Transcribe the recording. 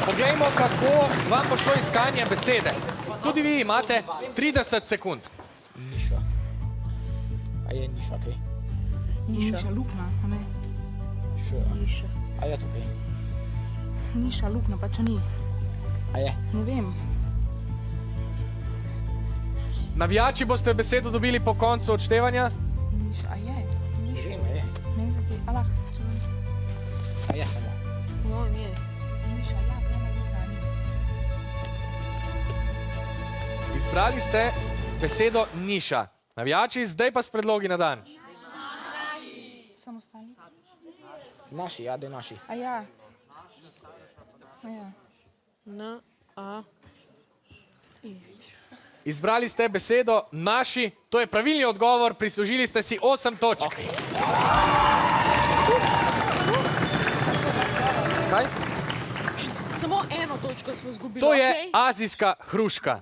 Poglejmo, kako vam bo šlo iskanje besede. Tudi vi imate 30 sekund. Niša. A je niša, kaj? Niša, luknja, a ne? Niša. A je tukaj? Niša, luknja, pa če ni. A je? Ne vem. Navijači boste besedo dobili po koncu odštevanja. Niša, a je? Niša. A je? Meni se zdi, alah, če vem. A je samo? No, nije. Niša, ja, ne luknja, ni. Izbrali ste besedo niša. Navijači, zdaj pa s predlogi na dan. Samostalni. Naši, ja, da je naši. A ja. A ja. N, A. Izbrali ste besedo naši, to je pravilni odgovor, prislužili ste si 8 točk. Kaj? Samo eno točko smo izgubili. To je azijska hruška.